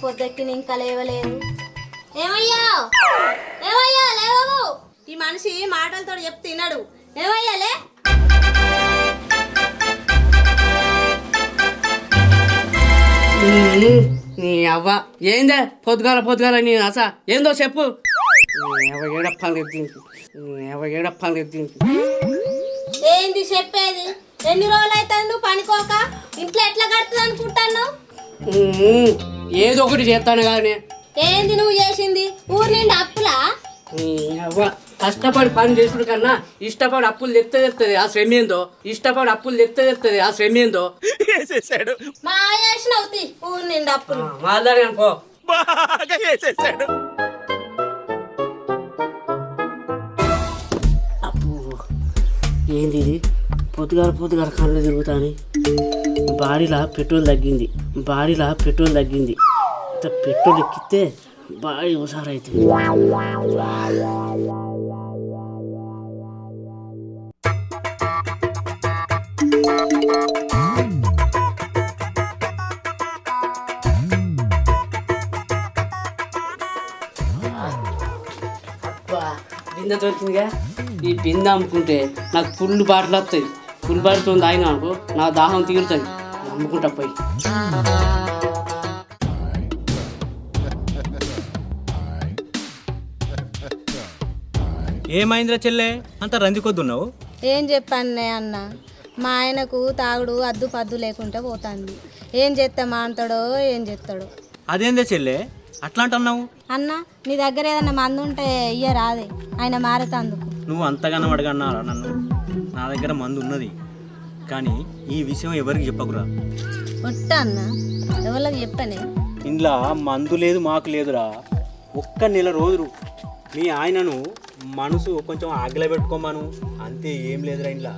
పొద్దెక్కి ఇంకా లేవలేదు. ఏమయ్యా ఏమయ్యా లేవవు. ఈ మనిషి మాటలతో చెప్తే తినడు. ఏమయ్యా లే. నీ అవ్వ ఏందే పొద్దుగాల నీ అస ఏందో చెప్పు. ఏడప్పాలి ఏంది చెప్పేది? ఎన్ని రోజులు అవుతుంది నువ్వు పనికోక? ఇంట్లో ఎట్లా కడుతుంది అనుకుంటాను? ఏదో ఒకటి చేస్తాను కానీ. ఏంది నువ్వు చేసింది? ఊరి నుండి అప్పులా? అవ్వ కష్టపడి పని చేసుడు కన్నా ఇష్టపడి అప్పులు తెస్తుంది ఆ శ్రమ ఏందో. ఇష్టపడి అప్పులు తెస్తుంది ఆ శ్రమ ఏందో. మా చేసిన అవుతాయి ఊరి నుండి అప్పులు. మాట్లాడి అనుకో. అప్పు ఏంది ఇది? పొద్దుగాల కళ్ళు తిరుగుతాని. బాడీలో పెట్రోల్ తగ్గింది. పెట్రోల్ ఎక్కితే బాడీ హుషారైతుంది. బిందె దొరికిందిగా. ఈ బిందె అమ్ముకుంటే నాకు ఫుల్ బాటిల్ వస్తుంది. ఫుల్ బాటిల్తో తాగినా అనుకో నా దాహం తీరుతుంది. అమ్ముకుంటా పోయి. ఏమైందిరా చెల్లె అంత రంది కొద్దున్నావు? ఏం చెప్పాను అన్న, మా ఆయనకు తాగుడు అద్దు పద్దు లేకుంటే పోతుంది. ఏం చేస్తే మాంతాడో ఏం చేస్తాడో. అదేందే చెల్లె అట్లా అంటున్నావు? అన్న నీ దగ్గర ఏదన్నా మందు ఉంటే ఇయ్య రాదే, ఆయన మారేతందుకు. నువ్వు అంతగానో అడగన్నారా నన్ను? నా దగ్గర మందు ఉన్నది, కానీ ఈ విషయం ఎవరికి చెప్పకురా. ఒట్ట అన్న, ఎవరికి చెప్పనే? ఇంట్లో మందు లేదు మాకు లేదురా. ఒక్క నెల రోజులు మీ ఆయనను మనసు కొంచెం ఆగిల పెట్టుకోమను, అంతే. ఏం లేదురా ఇంట్లో.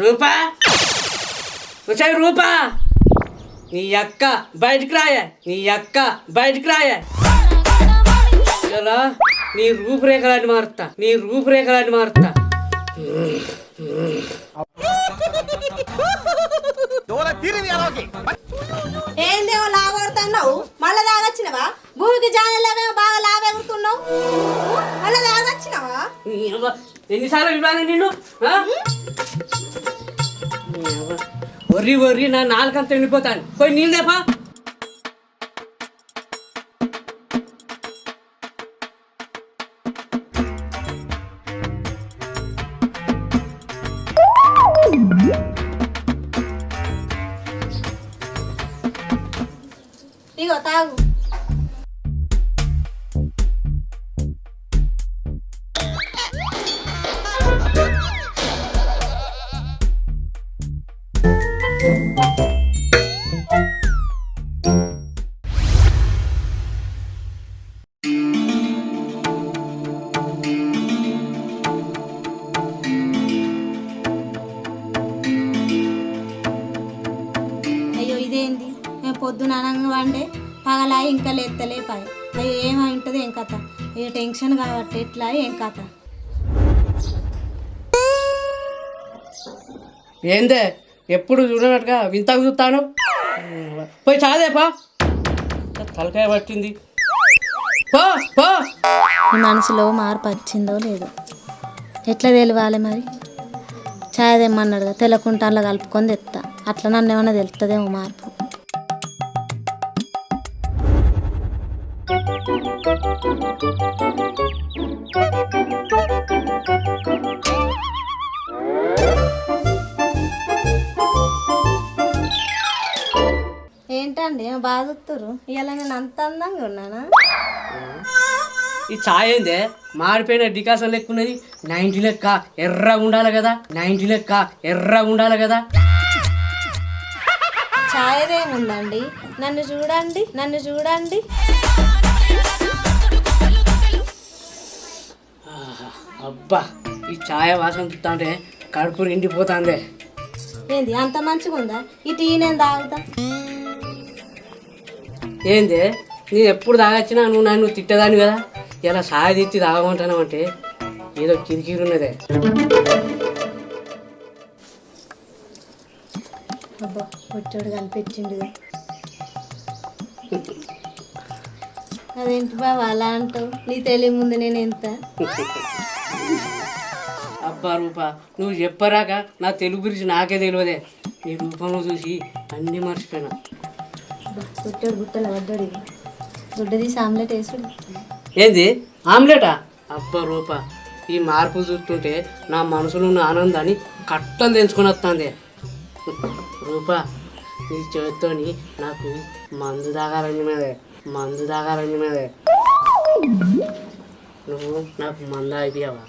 రూపా రూపా నీ అక్క బయటికి రాయే. ఇలా నీ రూపురేఖలాన్ని మారుతా. ఏందేమో లాగొడుతున్నావు? మళ్ళా తాగొచ్చినవా? భూమికి జానలేమో బాగా లావెగుతున్నావు. మళ్ళా తాగొచ్చినవా? ఎన్నిసార్లు ఇవ్వాలి నిన్ను? ఒర్రి నా నాలుకంతా ఎండిపోతాను. పోయి నీళ్ళేపా. ఇగో తాగు. అయ్యో ఇదేంది? మేము పొద్దున అనంగా వండే పగలా ఇంకా లేత్తలే పాయ. అయ్యో ఏమైంటుంది ఏం కథ? అయ్యో టెన్షన్ కాబట్టి ఎట్లా ఏం కథ? ఏందే ఎప్పుడు చూడనట్టుగా వింతగా చూస్తాను. పోయి చాదేపా. తలకాయ పట్టింది. ఈ మనసులో మార్పు వచ్చిందో లేదో ఎట్లా తెలియాలి మరి? ఛాయ్ తెమ్మన్నాడుగా, తెలకుంటాన్లో కలుపుకొని తెస్తా. అట్లా నన్ను ఏమన్నా తెలుస్తుందేమో మార్పు. ఏంటండి బాగా చూస్తుర్రు? ఇవాళ నేను అంత అందంగా ఉన్నానా? ఈ ఛాయ్ ఏందే మాడిపోయిన డికాసం లెక్క ఉన్నది. 90 లెక్క ఎర్రగా ఉండాలి కదా. ఛాయదేముందండి, నన్ను చూడండి. అబ్బా ఈ ఛాయ వాసన చూస్తా అంటే కడుపు నిండిపోతాందే. ఏంది అంత మంచిగా ఉందా? ఈ టీ నేను తాగుతా. ఏంది నేను ఎప్పుడు తాగొచ్చినా నువ్వు నన్ను తిట్టదాన్ని కదా. ఇలా ఛాయ్ తెచ్చి తాగమంటాను అంటే ఏదో కిరికిరి ఉన్నదే. పొట్టోడు కనిపెట్టిండుగా. అదేంటి బావ అలా అంటావు? నీ తెలియ ముందు నేను ఎంత అబ్బా రూపా, నువ్వు చెప్పరాక నా తెలుగు గురించి నాకే తెలియదే. నీ రూపంలో చూసి అన్నీ మర్చిపోయినా. పొట్టోడు గుట్టలు పడ్డాడు. గుడ్డ తీసి ఆమ్లెట్ వేసుడు. ఏంది ఆమ్లెటా? అబ్బా రూపా, ఈ మార్పు చూస్తుంటే నా మనసులో ఉన్న ఆనందాన్ని కట్టలు తెంచుకొని వస్తుంది. రూపా, నీ చేతితోని నాకు మందు తాగాలని మీదే, మందు తాగాలని మీదే. నువ్వు నాకు మందు అయిపోయావా?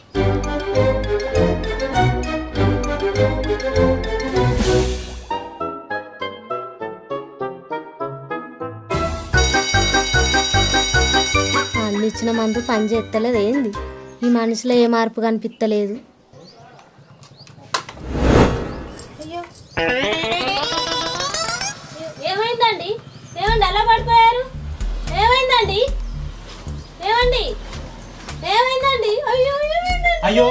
వాళ్ళు ఇచ్చిన మందు పని చేస్తలేదు ఏంది? ఈ మనిషిలో ఏ మార్పు కనిపిస్తలేదు. ఏమైందండి? ఏమండి అలా పడిపోయారు? ఏమైందండి? ఏమండి? ఏమైందండి? అయ్యో అయ్యో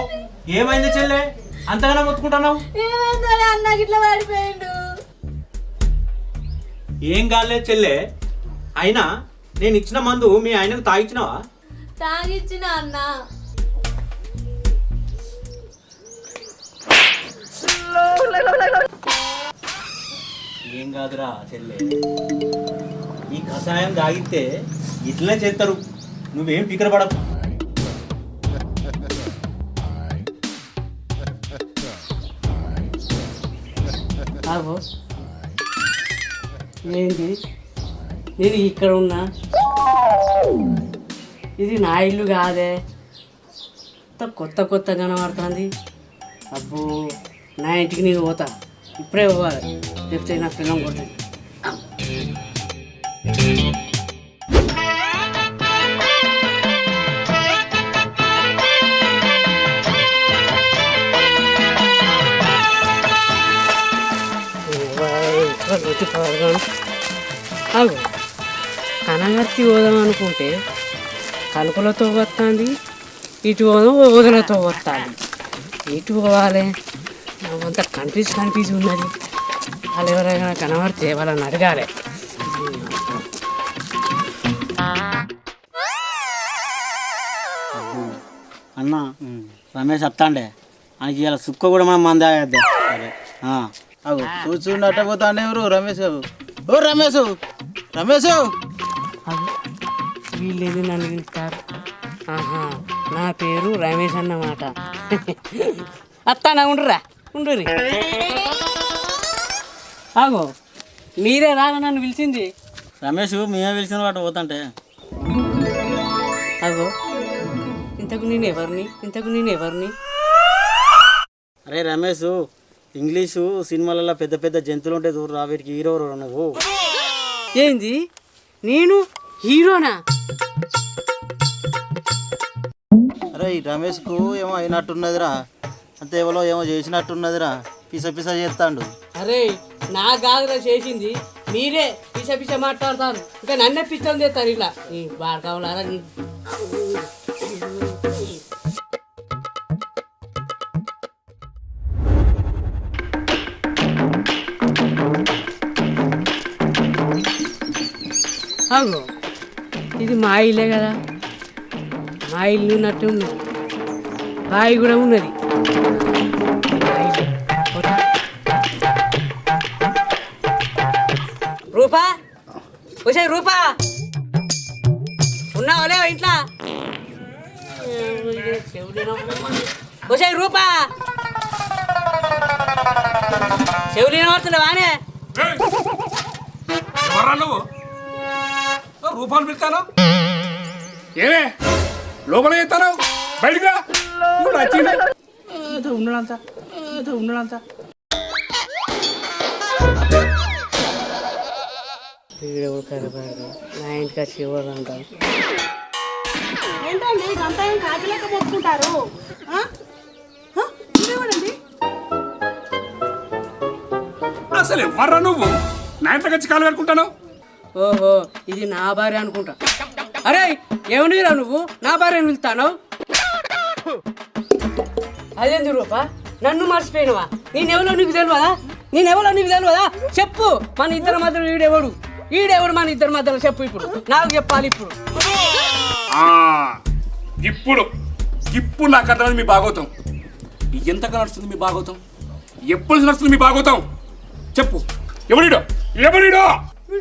ఏమైంది చెల్లె, అంతగానో మొత్తుకుంటున్నావు? ఏమైందో అన్నకి ఇట్లా పడిపోయిండు. ఏం కాలేదు చెల్లె, అయినా నేను ఇచ్చిన మందు మీ ఆయనకు తాగిచ్చినావా? తాగిచ్చిన అన్న. ఏం కాదురా చెల్లె, ఈ కషాయం తాగితే ఇట్లనే చేస్తారు, నువ్వేం ఫికర్ పడకు. ఆగో, ఏంటి నేను ఇక్కడ ఉన్నా? ఇది నా ఇల్లు కాదే, కొత్త కొత్త కనబడుతుంది. అబ్బో, నా ఇంటికి నేను పోతా, ఇప్పుడే పోవాలి, చెప్తే నా పిల్లం కొట్టండి. అగో, కనగర్తి పోదాం అనుకుంటే కనుకలతో వస్తుంది, ఇటు పోదాం ఓదలతో వస్తుంది. ఇటు పోవాలి, అంతా కనిపిసి ఉన్నది. వాళ్ళు ఎవరైనా కనబడితే వాళ్ళని అడగాలి. అన్న రమేష్ వస్తాండే, ఆయనకి ఇలా సుక్క కూడా మనం మంది తాగేద్దాం. అవు చూచుండట పోతాండే. ఎవరు? రమేష్. ఓ రమేష్, రమేష్. వీళ్ళేది నన్ను పిలుస్తారు? ఆహా, నా పేరు రమేష్ అన్నమాట. అత్తానా, ఉండుర్రి. ఆగో, మీరే రాగా నన్ను పిలిచింది? రమేష్ మేమే పిలిచిన వాటి పోతాంటే. అగో, ఇంతకు నేను ఎవరిని? అరే రమేష్, ఇంగ్లీషు సినిమాలలో పెద్ద పెద్ద జంతువులు ఉంటాయి చూడు, వీటికి హీరో నువ్వు. ఏంది, నేను హీరోనా? అరే ఈ రమేష్కు ఏమో అయినట్టున్నదిరా, అంతే ఎవరో ఏమో చేసినట్టున్నదిరా, పిస చేస్తాడు. అరే నా గాగురా చేసింది, మీరే పిస మాట్లాడతారు, ఇంకా నన్నే పిచ్చలు చేస్తారు. ఇలా నీ బాడకావులారా. అగో, ఇది మా ఇల్లే కదా, మా ఇల్లు ఉన్నట్టు ఉన్నది, బావి కూడా ఉన్నది. రూపా, వచ్చే రూపా, ఉన్నావా ఇంట్లో? వచ్చే రూపా, చెవులు వినబడుతున్నావానే? నువ్వు రూపాయలు పిలుస్తాను, ఏమే లోపల చేస్తాను, బయటగా ఉండడంతా నా ఇంటికి వచ్చి ఎవరు అంటారు? ఏంటండి గంతాయం కాకిలేక మొత్తుకుంటారు? అసలు ఎవర్రా నువ్వు నా ఇంట్లో వచ్చి కాలు పెట్టుకుంటాను? ఓహో, ఇది నా భార్య అనుకుంటా. అరే ఏమనిరా నువ్వు నా భార్యను పిలుస్తాను? అదేంది రూపా, నన్ను మర్చిపోయినవా? నేనెవరో నీకు తెలియదా? నేనెవరో నీకు తెలియదా? చెప్పు. మన ఇద్దరి మధ్యలో ఈడెవడు మన ఇద్దరి మధ్యలో చెప్పు. ఇప్పుడు నాకు చెప్పాలి. ఇప్పుడు నాకు అర్థమైంది మీ భాగవతం. ఎంతగా నడుస్తుంది మీ భాగవతం? ఎప్పుడు నడుస్తుంది మీ భాగవతం? చెప్పు. ఎవరిడో వీడు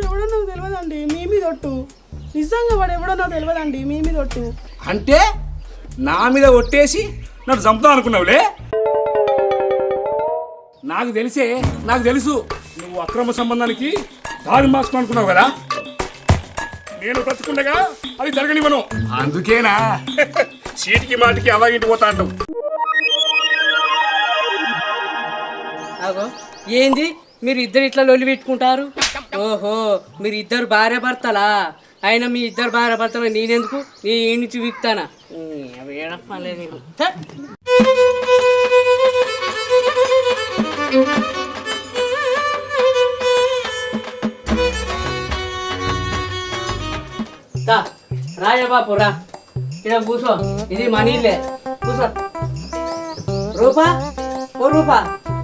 ఎవడో నాకు తెలియదండి, మీ మీద ఒట్టు. నిజంగా వాడు ఎవడో నాకు తెలియదండి, మీ మీద ఒట్టు. అంటే నా మీద ఒట్టేసి నన్ను చంపుతావు అనుకున్నావులే. నాకు తెలుసు నువ్వు అక్రమ సంబంధానికి దారి మార్చుకో అనుకున్నావు కదా. నేను బ్రతుకుండగా అది జరగనివ్వను. అందుకేనా చీటికి మాటికి అలాగింటి పోతా అంటావు. ఏంది మీరు ఇద్దరు ఇట్లా లొల్లి పెట్టుకుంటారు? ఓహో, మీరు ఇద్దరు భార్య భర్తలా? అయినా మీ ఇద్దరు భార్య భర్తలు నేనెందుకు నీ నుంచి విక్తానా? అవి ఏడప్పలేదు నీకు. రాజా బాపు రా, ఇక్కడ కూర్చో. ఇది మనీలే, కూర్చో. రూపా, ఓ రూపా,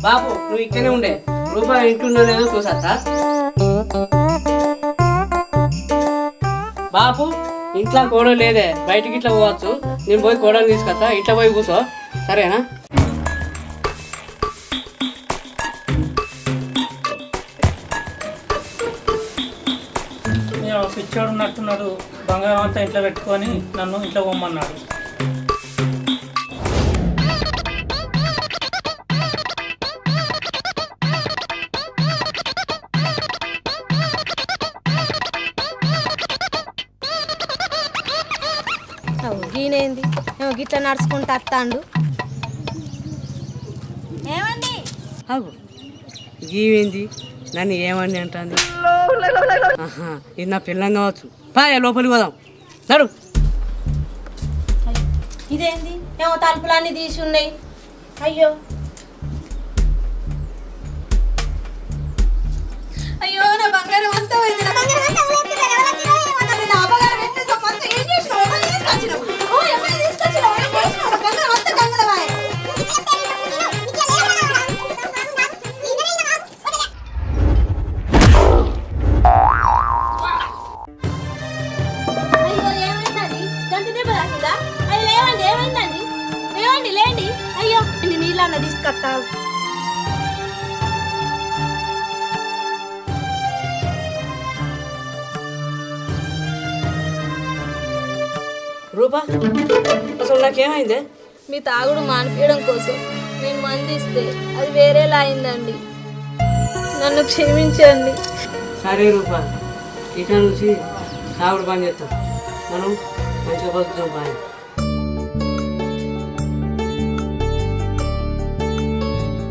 బాపు నువ్వు ఇక్కడే ఉండే. రూపా ఇంట్లో లేదో చూసా. బాపు ఇంట్లో కోడలు లేదే, బయటికి ఇట్లా పోవచ్చు. నేను పోయి కోడలు తీసుకొస్తా. ఇట్లా పోయి కూర్చో, సరేనా? పిచ్చోడు ఉన్నట్టున్నాడు. బంగారం అంతా ఇంట్లో పెట్టుకొని నన్ను ఇంట్లో పోమన్నాడు. ఈయనేంది గిట్లా నడుచుకుంటూ వస్తాడు? ఏమండి గీవేంది నన్ను ఏమని అంటుంది? ఇది నా పిల్లని కావచ్చు. పాయ లోపలికి పోదాం, నడు. ఇదేంది ఏమో తలుపులన్నీ తీసి ఉన్నాయి. అయ్యో అయ్యో, నా బంగారం అంతా పోయింది. నా బంగారం అంతా పోయింది. నా బంగారం ఎంత సంపద ఏం చేసినావు? ఎవరు తీసుకొచ్చినావు? ఎవరు తీసుకొచ్చినావు? ఏం చేసినావు? నా బంగారం అంతా గంగలవాయ్. అయ్యో ఏమైందండి? గంటి దెబ్బ తాకిందా? అయ్యో లేవండి, ఏమైందండి? లేండి. అయ్యో నీళ్ళన్న తీసుకొస్తావు. రూపా, అసలు నాకేమైందే? మీ తాగుడు మానిపించడం కోసం నేను మందిస్తే అది వేరేలా అయిందండి. నన్ను క్షమించండి. సరే రూపా, ఇక నుంచి తాగుడు పని చేస్తాం. మనం మంచిగా బతుకుతాం. బాయ్.